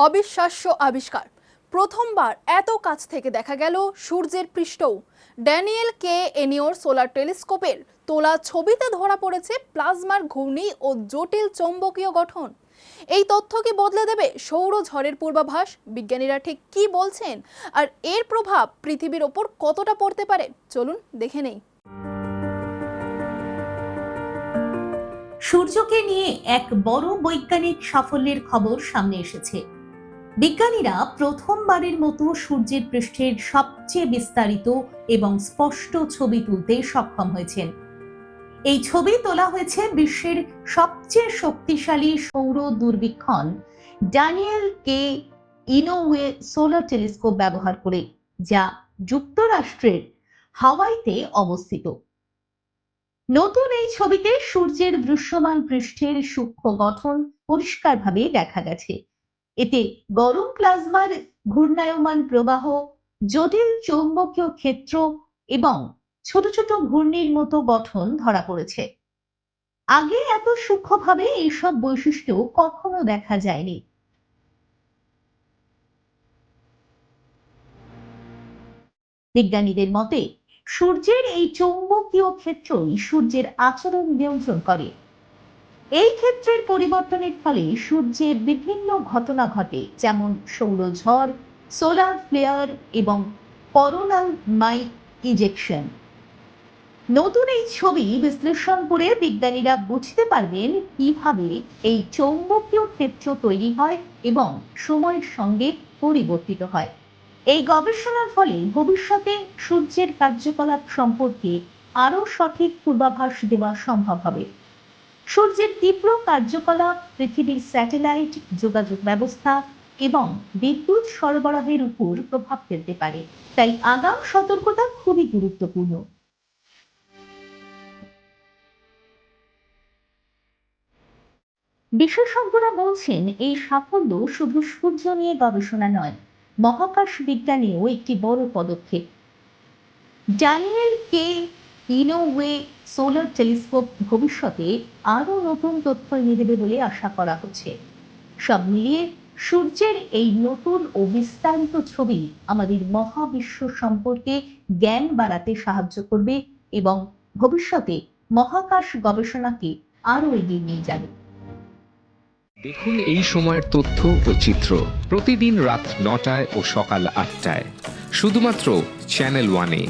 অবিশ্বাস্য আবিষ্কার। প্রথমবার এত কাছ থেকে দেখা গেল সূর্যের পৃষ্ঠও। ড্যানিয়েল কে এনিওর সোলার টেলিস্কোপের তোলা ছবিতে ধরা পড়েছে প্লাজমার ঘূর্ণি ও জটিল চৌম্বকীয় গঠন। এই তথ্য কি বদলে দেবে সৌরঝড়ের পূর্বাভাস? বিজ্ঞানীরা ঠিক কি বলছেন, আর এর প্রভাব পৃথিবীর ওপর কতটা পড়তে পারে? চলুন দেখে নেই। সূর্যকে নিয়ে এক বড় বৈজ্ঞানিক সাফল্যের খবর সামনে এসেছে। বিজ্ঞানীরা প্রথমবারের মতো সূর্যের পৃষ্ঠের সবচেয়ে বিস্তারিত এবং স্পষ্ট ছবি তুলতে সক্ষম হয়েছেন। এই ছবি তোলা হয়েছে বিশ্বের সবচেয়ে শক্তিশালী সৌর দূরবীক্ষণ ড্যানিয়েল কে ইনোওয়ে সোলার টেলিস্কোপ ব্যবহার করে, যা যুক্তরাষ্ট্রের হাওয়াইতে অবস্থিত। নতুন এই ছবিতে সূর্যের দৃশ্যমান পৃষ্ঠের সূক্ষ্ম গঠন পরিষ্কারভাবে দেখা গেছে। এতে গরম প্লাজমার ঘূর্ণায়মান প্রবাহ, জটিল চৌম্বকীয় ক্ষেত্র এবং ছোট ছোট ঘূর্ণির মতো গঠন ধরা পড়েছে। আগে এত সূক্ষ্মভাবে এইসব বৈশিষ্ট্য কখনো দেখা যায়নি। বিজ্ঞানীদের মতে সূর্যের এই চৌম্বকীয় ক্ষেত্রই সূর্যের আচরণ নিয়ন্ত্রণ করে। এই ক্ষেত্রের পরিবর্তনের ফলে সূর্যের বিভিন্ন ঘটনা ঘটে, যেমন সৌরঝড়, সোলার ফ্লেয়ার এবং করোনাল মাস ইজেকশন। নতুন এই ছবি বিশ্লেষণ করে বিজ্ঞানীরা বুঝতে পারবেন কিভাবে এই চৌম্বকীয় ক্ষেত্র তৈরি হয় এবং সময়ের সঙ্গে পরিবর্তিত হয়। এই গবেষণার ফলে ভবিষ্যতে সূর্যের কার্যকলাপ সম্পর্কে আরো সঠিক পূর্বাভাস দেওয়া সম্ভব হবে। সূর্যের তীব্র কার্যকলাপ পৃথিবীর স্যাটেলাইট, যোগাযোগ ব্যবস্থা এবং বিদ্যুৎ সরবরাহের উপর প্রভাব ফেলতে পারে, তাই আগাম সতর্কতা খুবই গুরুত্বপূর্ণ। বিশেষজ্ঞরা বলছেন এই সাফল্য শুধু সূর্য নিয়ে গবেষণা নয়, মহাকাশ বিজ্ঞানেও একটি বড় পদক্ষেপ। ড্যানিয়েল কে ইনোওয়ে সোলার টেলিস্কোপ ভবিষ্যতে আরো নতুন তথ্য এনে দেবে বলে আশা করা হচ্ছে। সব মিলিয়ে সূর্যের এই নতুন ও বিস্তারিত ছবি আমাদের মহাবিশ্ব সম্পর্কে জ্ঞান বাড়াতে সাহায্য করবে এবং ভবিষ্যতে মহাকাশ গবেষণাকে আরো এগিয়ে নিয়ে যাবে। দেখুন এই সময়ের তথ্য ও চিত্র প্রতিদিন রাত ৯টায় ও সকাল ৮টায় শুধুমাত্র চ্যানেল ওয়ানে।